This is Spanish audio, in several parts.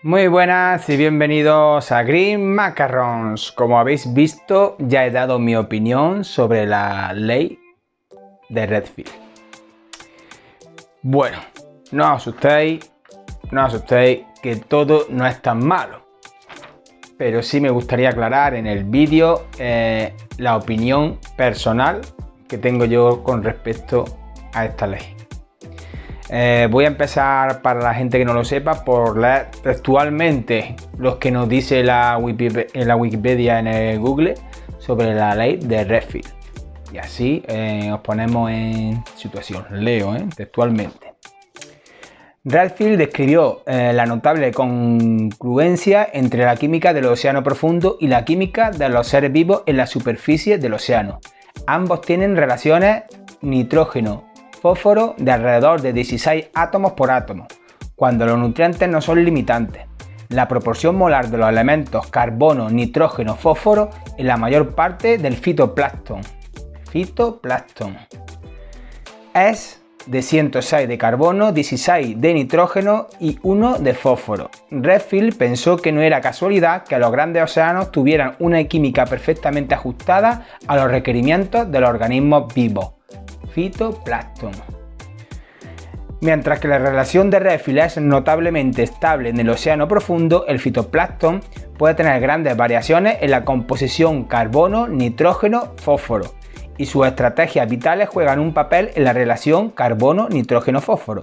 Muy buenas y bienvenidos a Green Macarons. Como habéis visto, ya he dado mi opinión sobre la ley de Redfield. Bueno, no os asustéis, que todo no es tan malo. Pero sí me gustaría aclarar en el vídeo la opinión personal que tengo yo con respecto a esta ley. Voy a empezar, para la gente que no lo sepa, por leer textualmente lo que nos dice la Wikipedia en el Google sobre la ley de Redfield. Y así os ponemos en situación. Leo textualmente. Redfield describió la notable congruencia entre la química del océano profundo y la química de los seres vivos en la superficie del océano. Ambos tienen relaciones nitrógeno-fósforo de alrededor de 16 átomos por átomo, cuando los nutrientes no son limitantes. La proporción molar de los elementos carbono, nitrógeno, fósforo en la mayor parte del fitoplancton es de 106 de carbono, 16 de nitrógeno y 1 de fósforo. Redfield pensó que no era casualidad que los grandes océanos tuvieran una química perfectamente ajustada a los requerimientos de los organismos vivos, fitoplancton. Mientras que la relación de Redfield es notablemente estable en el océano profundo, el fitoplancton puede tener grandes variaciones en la composición carbono, nitrógeno, fósforo, y sus estrategias vitales juegan un papel en la relación carbono-nitrógeno-fósforo,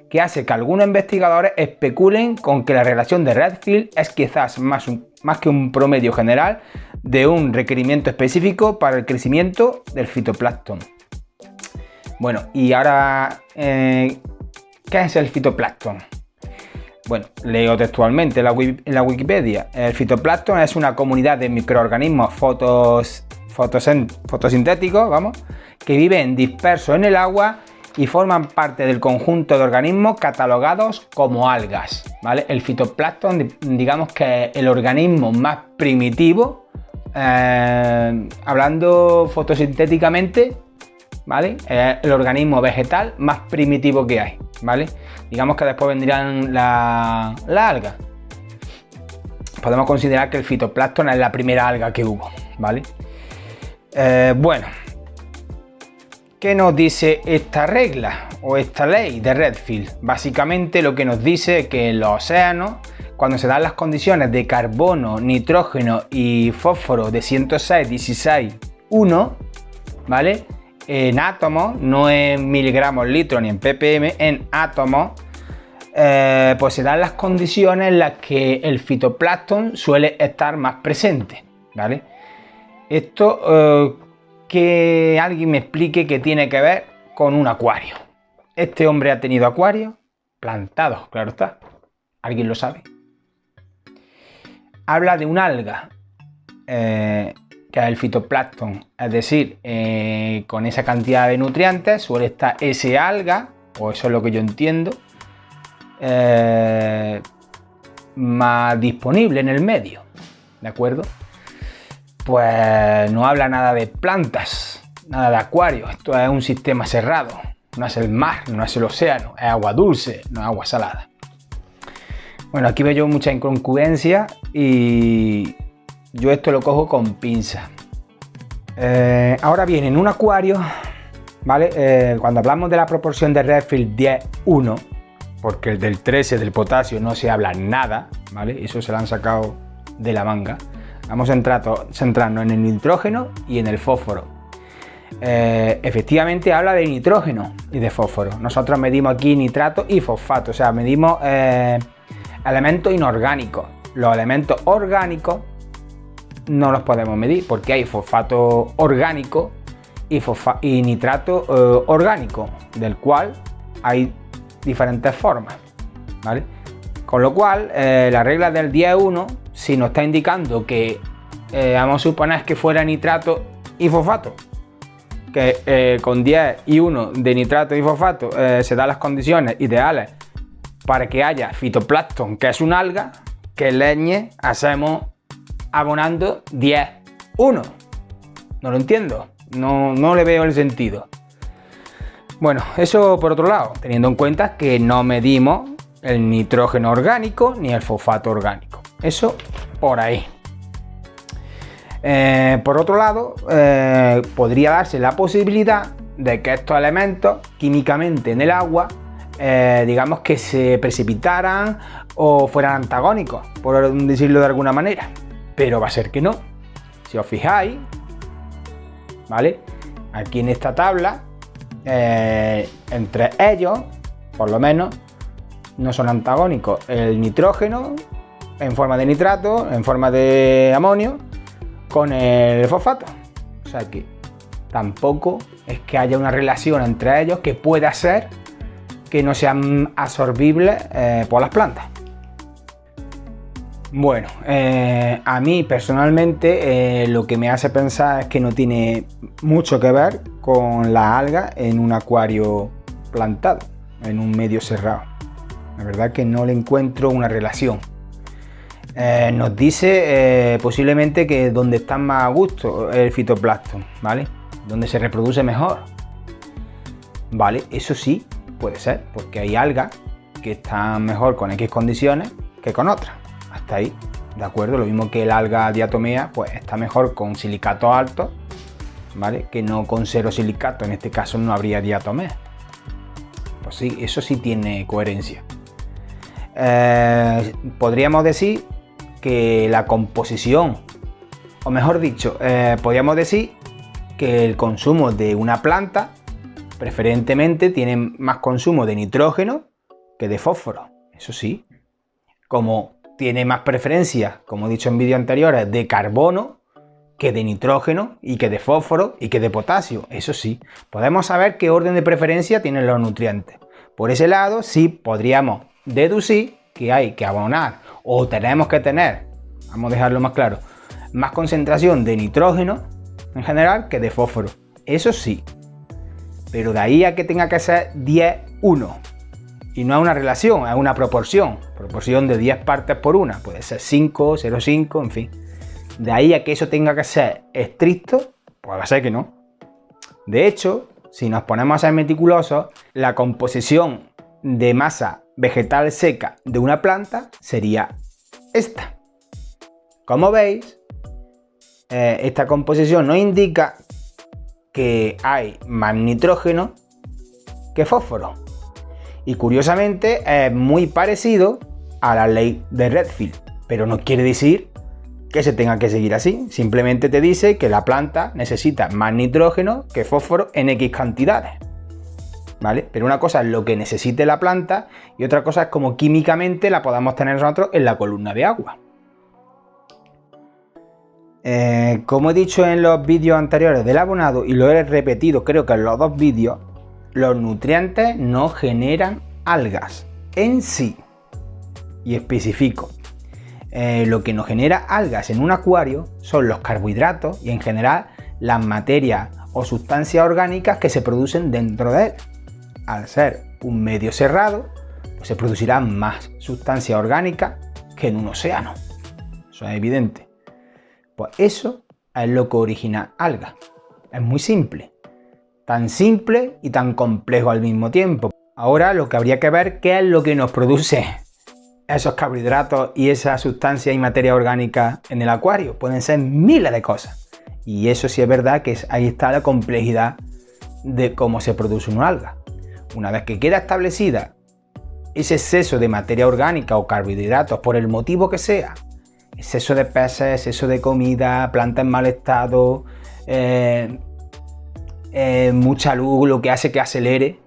que hace que algunos investigadores especulen con que la relación de Redfield es quizás más que un promedio general de un requerimiento específico para el crecimiento del fitoplancton. Bueno, y ahora, ¿qué es el fitoplancton? Bueno, leo textualmente en la Wikipedia. El fitoplancton es una comunidad de microorganismos fotosintéticos, que viven dispersos en el agua y forman parte del conjunto de organismos catalogados como algas, ¿vale? El fitoplancton, digamos que es el organismo más primitivo, hablando fotosintéticamente, ¿vale? Es el organismo vegetal más primitivo que hay, ¿vale? Digamos que después vendrían las algas. Podemos considerar que el fitoplancton es la primera alga que hubo, ¿vale? Bueno, ¿qué nos dice esta regla o esta ley de Redfield? Básicamente lo que nos dice es que en los océanos, cuando se dan las condiciones de carbono, nitrógeno y fósforo de 106, 16, 1, ¿vale? En átomos, no en miligramos litro ni en ppm, en átomos, pues se dan las condiciones en las que el fitoplancton suele estar más presente, ¿vale? Esto, que alguien me explique qué tiene que ver con un acuario. Este hombre ha tenido acuarios plantados, claro está. ¿Alguien lo sabe? Habla de un alga, que es el fitoplancton. Es decir, con esa cantidad de nutrientes suele estar ese alga, o eso es lo que yo entiendo, más disponible en el medio, ¿de acuerdo? Pues no habla nada de plantas, nada de acuarios. Esto es un sistema cerrado. No es el mar, no es el océano, es agua dulce, no es agua salada. Bueno, aquí veo yo mucha incongruencia y yo esto lo cojo con pinzas. Ahora bien, en un acuario, ¿vale? Cuando hablamos de la proporción de Redfield 10:1, porque el del 13 del potasio no se habla nada, ¿vale? Eso se lo han sacado de la manga. Vamos a centrarnos en el nitrógeno y en el fósforo. Efectivamente habla de nitrógeno y de fósforo. Nosotros medimos aquí nitrato y fosfato, o sea, medimos elementos inorgánicos. Los elementos orgánicos no los podemos medir porque hay fosfato orgánico y nitrato orgánico, del cual hay diferentes formas, ¿vale? Con lo cual, la regla del 10:1, si nos está indicando que vamos a suponer que fuera nitrato y fosfato, que con 10 y 1 de nitrato y fosfato se dan las condiciones ideales para que haya fitoplancton, que es un alga, que leñe hacemos abonando 10-1. No lo entiendo, no le veo el sentido. Bueno, eso por otro lado, teniendo en cuenta que no medimos el nitrógeno orgánico ni el fosfato orgánico. Eso por ahí. Por otro lado, podría darse la posibilidad de que estos elementos químicamente en el agua, digamos que se precipitaran o fueran antagónicos, por decirlo de alguna manera. Pero va a ser que no. Si os fijáis, ¿vale? Aquí en esta tabla, entre ellos, por lo menos, no son antagónicos. El nitrógeno en forma de nitrato, en forma de amonio, con el fosfato. O sea que tampoco es que haya una relación entre ellos que pueda ser que no sean absorbibles por las plantas. Bueno, a mí personalmente lo que me hace pensar es que no tiene mucho que ver con la alga en un acuario plantado, en un medio cerrado. La verdad que no le encuentro una relación. Nos dice posiblemente que donde está más a gusto el fitoplancton, ¿vale? Donde se reproduce mejor. Vale, eso sí puede ser, porque hay algas que están mejor con X condiciones que con otras. Hasta ahí, de acuerdo, lo mismo que el alga diatomea, pues está mejor con silicatos altos, ¿vale? Que no con cero silicato, en este caso no habría diatomea. Pues sí, eso sí tiene coherencia. Podríamos decir que la composición, o mejor dicho, podríamos decir que el consumo de una planta preferentemente tiene más consumo de nitrógeno que de fósforo, eso sí. Como tiene más preferencia, como he dicho en vídeos anteriores, de carbono que de nitrógeno y que de fósforo y que de potasio, eso sí. Podemos saber qué orden de preferencia tienen los nutrientes. Por ese lado sí podríamos deducir que hay que abonar o tenemos que tener, vamos a dejarlo más claro, más concentración de nitrógeno en general que de fósforo, eso sí. Pero de ahí a que tenga que ser 10-1. Y no es una relación, es una proporción. Proporción de 10 partes por una. Puede ser 5, 0,5, en fin. De ahí a que eso tenga que ser estricto, pues va a ser que no. De hecho, si nos ponemos a ser meticulosos, la composición de masa vegetal seca de una planta sería esta. Como veis, esta composición nos indica que hay más nitrógeno que fósforo. Y curiosamente es muy parecido a la ley de Redfield, pero no quiere decir que se tenga que seguir así. Simplemente te dice que la planta necesita más nitrógeno que fósforo en X cantidades, ¿vale? Pero una cosa es lo que necesite la planta y otra cosa es cómo químicamente la podamos tener nosotros en la columna de agua. Como he dicho en los vídeos anteriores del abonado y lo he repetido creo que en los dos vídeos, los nutrientes no generan algas en sí. Y especifico, lo que nos genera algas en un acuario son los carbohidratos y en general las materias o sustancias orgánicas que se producen dentro de él. Al ser un medio cerrado, pues se producirán más sustancias orgánicas que en un océano. Eso es evidente. Pues eso es lo que origina algas. Es muy simple. Tan simple y tan complejo al mismo tiempo. Ahora lo que habría que ver qué es lo que nos produce esos carbohidratos y esas sustancias y materia orgánica en el acuario. Pueden ser miles de cosas. Y eso sí es verdad que ahí está la complejidad de cómo se produce una alga. Una vez que queda establecida ese exceso de materia orgánica o carbohidratos por el motivo que sea, exceso de peces, exceso de comida, planta en mal estado, mucha luz, lo que hace que acelere,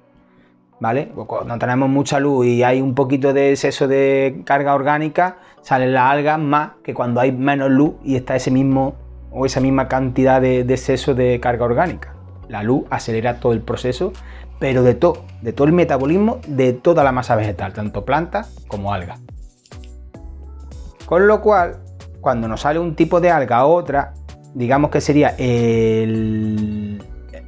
¿vale? Cuando tenemos mucha luz y hay un poquito de exceso de carga orgánica, salen las algas más que cuando hay menos luz y está esa misma cantidad de exceso de carga orgánica. La luz acelera todo el proceso, pero de todo el metabolismo de toda la masa vegetal, tanto plantas como algas. Con lo cual, cuando nos sale un tipo de alga u otra, digamos que sería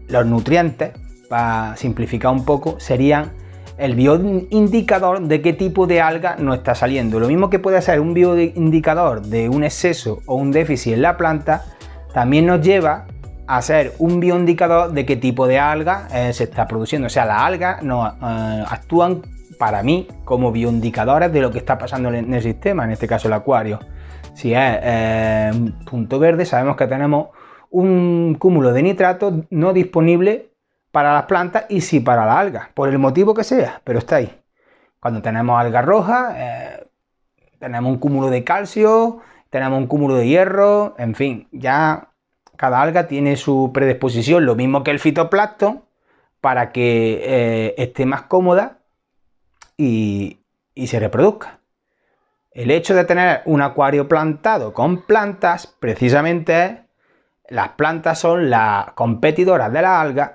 los nutrientes, para simplificar un poco, serían el bioindicador de qué tipo de alga nos está saliendo. Lo mismo que puede ser un bioindicador de un exceso o un déficit en la planta, también nos lleva a ser un bioindicador de qué tipo de alga se está produciendo. O sea, las algas actúan para mí como bioindicadores de lo que está pasando en el sistema, en este caso el acuario. Si es punto verde, sabemos que tenemos un cúmulo de nitratos no disponible para las plantas y sí para las algas, por el motivo que sea, pero está ahí. Cuando tenemos algas rojas, tenemos un cúmulo de calcio, tenemos un cúmulo de hierro, en fin, ya cada alga tiene su predisposición, lo mismo que el fitoplancton, para que esté más cómoda y se reproduzca. El hecho de tener un acuario plantado con plantas, precisamente las plantas son las competidoras de las algas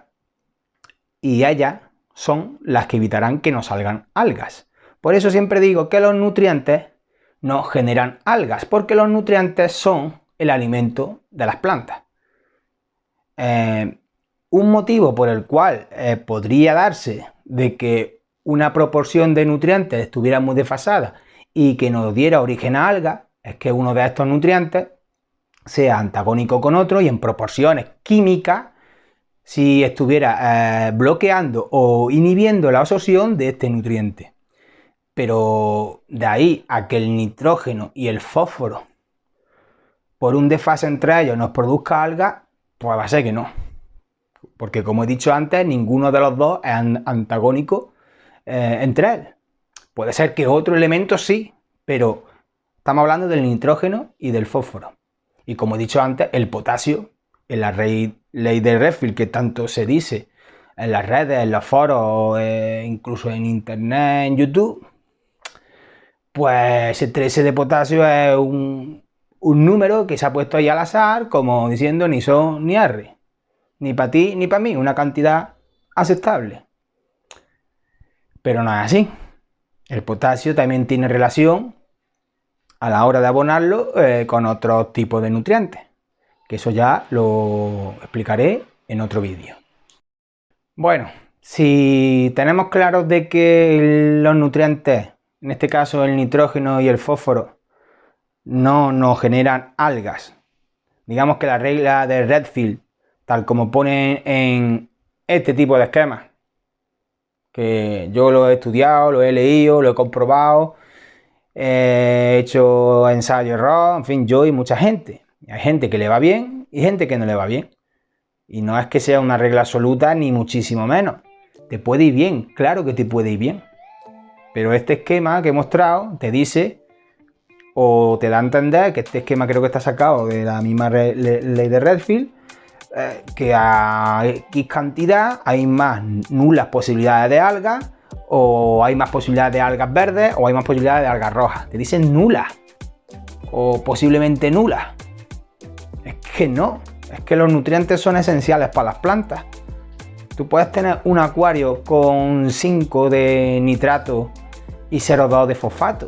y ellas son las que evitarán que nos salgan algas. Por eso siempre digo que los nutrientes no generan algas, porque los nutrientes son el alimento de las plantas. Un motivo por el cual podría darse de que una proporción de nutrientes estuviera muy desfasada y que nos diera origen a algas es que uno de estos nutrientes sea antagónico con otro y en proporciones químicas si estuviera bloqueando o inhibiendo la absorción de este nutriente. Pero de ahí a que el nitrógeno y el fósforo, por un desfase entre ellos, nos produzca algas, pues va a ser que no. Porque como he dicho antes, ninguno de los dos es antagónico entre él. Puede ser que otro elemento sí, pero estamos hablando del nitrógeno y del fósforo. Y como he dicho antes, el potasio, en la ley de Redfield que tanto se dice en las redes, en los foros, incluso en internet, en YouTube, pues ese 13 de potasio es un número que se ha puesto ahí al azar, como diciendo ni son ni arre, ni para ti ni para mí, una cantidad aceptable. Pero no es así. El potasio también tiene relación a la hora de abonarlo con otros tipos de nutrientes, que eso ya lo explicaré en otro vídeo. Bueno, si tenemos claros de que los nutrientes, en este caso el nitrógeno y el fósforo, no nos generan algas, digamos que la regla de Redfield, tal como pone en este tipo de esquemas, que yo lo he estudiado, lo he leído, lo he comprobado, he hecho ensayo-error, en fin, yo y mucha gente. Hay gente que le va bien y gente que no le va bien. Y no es que sea una regla absoluta, ni muchísimo menos. Te puede ir bien, claro que te puede ir bien. Pero este esquema que he mostrado te dice, o te da a entender, que este esquema creo que está sacado de la misma ley de Redfield, que a X cantidad hay más nulas posibilidades de algas, o hay más posibilidades de algas verdes, o hay más posibilidades de algas rojas. Te dicen nulas, o posiblemente nulas. Es que no, es que los nutrientes son esenciales para las plantas. Tú puedes tener un acuario con 5 de nitrato y 0,2 de fosfato.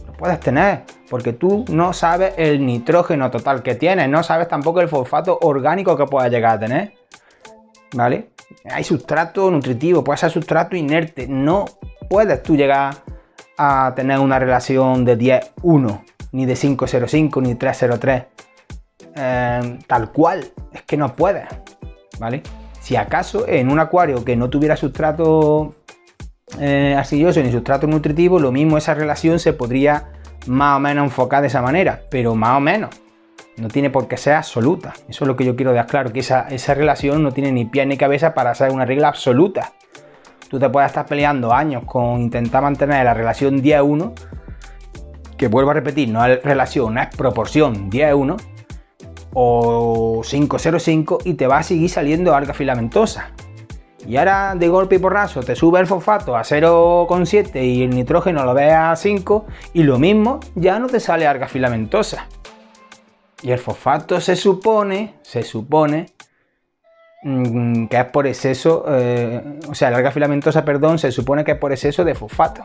Lo puedes tener, porque tú no sabes el nitrógeno total que tienes, no sabes tampoco el fosfato orgánico que puedas llegar a tener. ¿Vale? Hay sustrato nutritivo, puede ser sustrato inerte. No puedes tú llegar a tener una relación de 10:1, ni de 5:0,5, ni 3:0,3. Tal cual, es que no puedes, ¿vale? Si acaso en un acuario que no tuviera sustrato arcilloso ni sustrato nutritivo, lo mismo esa relación se podría más o menos enfocar de esa manera, pero más o menos, no tiene por qué ser absoluta. Eso es lo que yo quiero dejar claro, que esa relación no tiene ni pie ni cabeza para ser una regla absoluta. Tú te puedes estar peleando años con intentar mantener la relación 10:1, que vuelvo a repetir, no es relación, no es proporción 10:1, o 5:0,5, y te va a seguir saliendo alga filamentosa. Y ahora de golpe y porrazo te sube el fosfato a 0,7 y el nitrógeno lo ves a 5 y lo mismo, ya no te sale alga filamentosa. Y el fosfato se supone que es por exceso, o sea, la alga filamentosa, perdón, se supone que es por exceso de fosfato.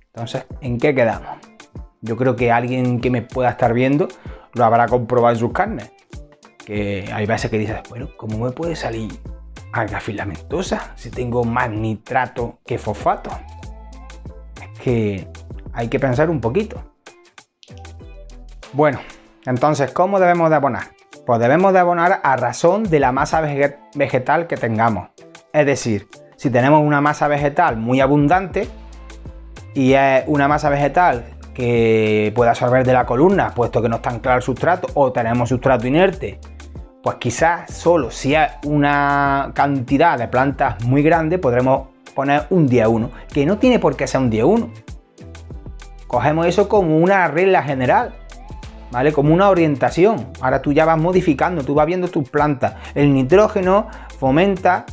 Entonces, ¿en qué quedamos? Yo creo que alguien que me pueda estar viendo lo habrá comprobado en sus carnes. Que hay veces que dices, bueno, ¿cómo me puede salir alga filamentosa si tengo más nitrato que fosfato? Es que hay que pensar un poquito. Bueno, entonces, ¿cómo debemos de abonar? Pues debemos de abonar a razón de la masa vegetal que tengamos. Es decir, si tenemos una masa vegetal muy abundante y es una masa vegetal que puede absorber de la columna, puesto que no está anclado el sustrato, o tenemos sustrato inerte, pues quizás solo si es una cantidad de plantas muy grande podremos poner un 10-1, que no tiene por qué ser un 10-1. Cogemos eso como una regla general, ¿vale? Como una orientación. Ahora tú ya vas modificando, tú vas viendo tus plantas. El nitrógeno fomenta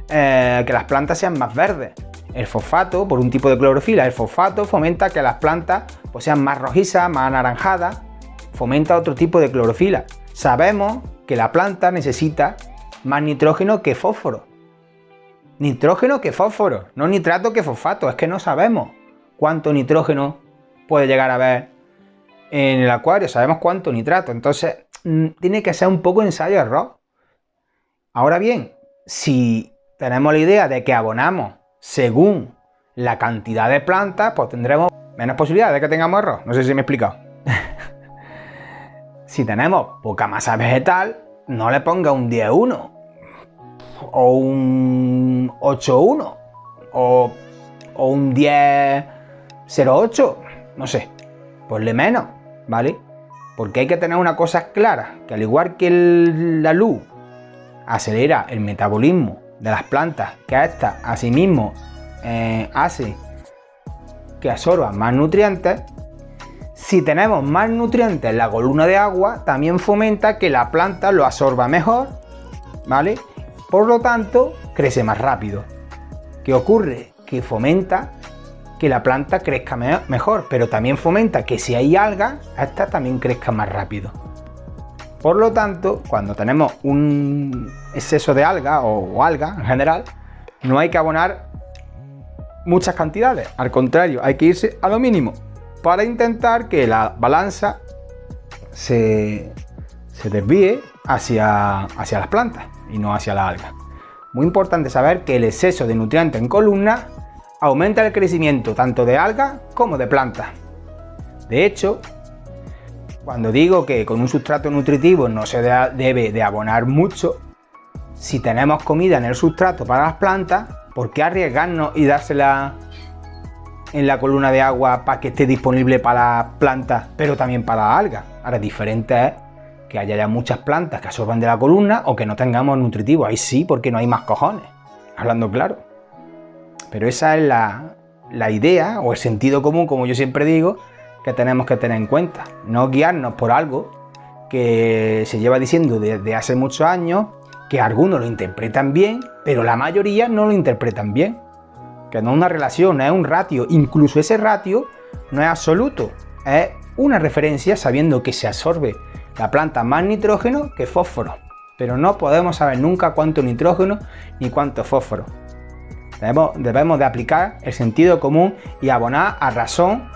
que las plantas sean más verdes. El fosfato, por un tipo de clorofila, el fosfato fomenta que las plantas pues, sean más rojizas, más anaranjadas, fomenta otro tipo de clorofila. Sabemos que la planta necesita más nitrógeno que fósforo. Nitrógeno que fósforo, no nitrato que fosfato. Es que no sabemos cuánto nitrógeno puede llegar a haber en el acuario, sabemos cuánto nitrato. Entonces, tiene que ser un poco ensayo-error. Ahora bien, si tenemos la idea de que abonamos según la cantidad de plantas, pues tendremos menos posibilidades de que tengamos error. No sé si me he explicado. Si tenemos poca masa vegetal, no le ponga un 10-1 o un 8-1 o un 10-0-8, no sé, ponle menos, ¿vale? Porque hay que tener una cosa clara, que al igual que la luz acelera el metabolismo de las plantas, que a estas asimismo hace que absorban más nutrientes, si tenemos más nutrientes en la columna de agua, también fomenta que la planta lo absorba mejor, ¿vale? Por lo tanto, crece más rápido. ¿Qué ocurre? Que fomenta que la planta crezca mejor, pero también fomenta que si hay algas, estas también crezcan más rápido. Por lo tanto, cuando tenemos un exceso de alga o alga en general, no hay que abonar muchas cantidades. Al contrario, hay que irse a lo mínimo para intentar que la balanza se desvíe hacia las plantas y no hacia la alga. Muy importante saber que el exceso de nutrientes en columna aumenta el crecimiento tanto de algas como de plantas. De hecho, cuando digo que con un sustrato nutritivo no se debe de abonar mucho, si tenemos comida en el sustrato para las plantas, ¿por qué arriesgarnos y dársela en la columna de agua para que esté disponible para las plantas, pero también para las algas? Ahora, diferente es que haya ya muchas plantas que absorban de la columna o que no tengamos nutritivo. Ahí sí, porque no hay más cojones, hablando claro. Pero esa es la idea o el sentido común, como yo siempre digo, que tenemos que tener en cuenta. No guiarnos por algo que se lleva diciendo desde hace muchos años, que algunos lo interpretan bien, pero la mayoría no lo interpretan bien. Que no es una relación, no es un ratio. Incluso ese ratio no es absoluto, es una referencia sabiendo que se absorbe la planta más nitrógeno que fósforo. Pero no podemos saber nunca cuánto nitrógeno ni cuánto fósforo. Debemos de aplicar el sentido común y abonar a razón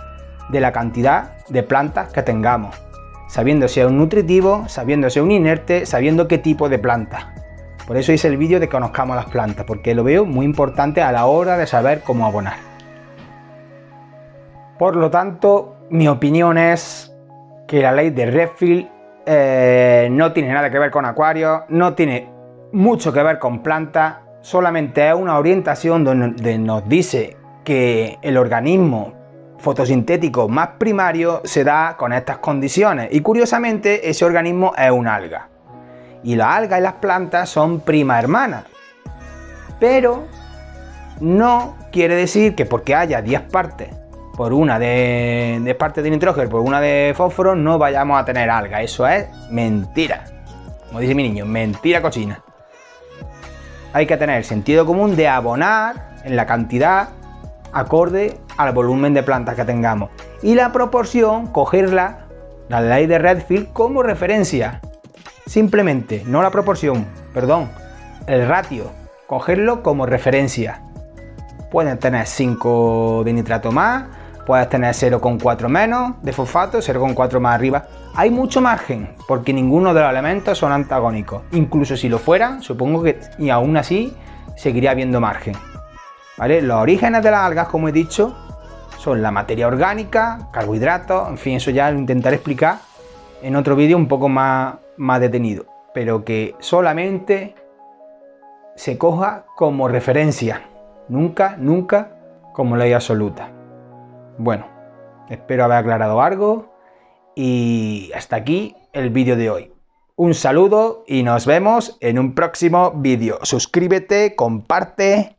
de la cantidad de plantas que tengamos, sabiendo si es un nutritivo, sabiendo si es un inerte, sabiendo qué tipo de planta. Por eso hice el vídeo de que conozcamos las plantas, porque lo veo muy importante a la hora de saber cómo abonar. Por lo tanto, mi opinión es que la ley de Redfield no tiene nada que ver con acuarios, no tiene mucho que ver con plantas, solamente es una orientación donde nos dice que el organismo fotosintético más primario se da con estas condiciones, y curiosamente ese organismo es un alga, y las algas y las plantas son prima hermanas, pero no quiere decir que porque haya 10 partes por una de partes de nitrógeno por una de fósforo no vayamos a tener algas. Eso es mentira, como dice mi niño, mentira cochina. Hay que tener sentido común de abonar en la cantidad acorde al volumen de plantas que tengamos, y la proporción cogerla, la ley de Redfield, como referencia, simplemente, no la proporción, perdón, el ratio, cogerlo como referencia. Pueden tener 5 de nitrato más puedes tener 0,4 menos de fosfato, 0,4 más arriba. Hay mucho margen, porque ninguno de los elementos son antagónicos. Incluso si lo fueran, supongo que y aún así seguiría habiendo margen. ¿Vale? Los orígenes de las algas, como he dicho, son la materia orgánica, carbohidratos, en fin, eso ya lo intentaré explicar en otro vídeo un poco más detenido, pero que solamente se coja como referencia, nunca como ley absoluta. Bueno, espero haber aclarado algo y hasta aquí el vídeo de hoy. Un saludo y nos vemos en un próximo vídeo. Suscríbete, comparte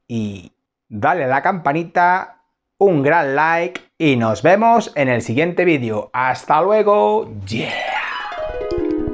y dale a la campanita, un gran like y nos vemos en el siguiente vídeo. ¡Hasta luego! ¡Yeah!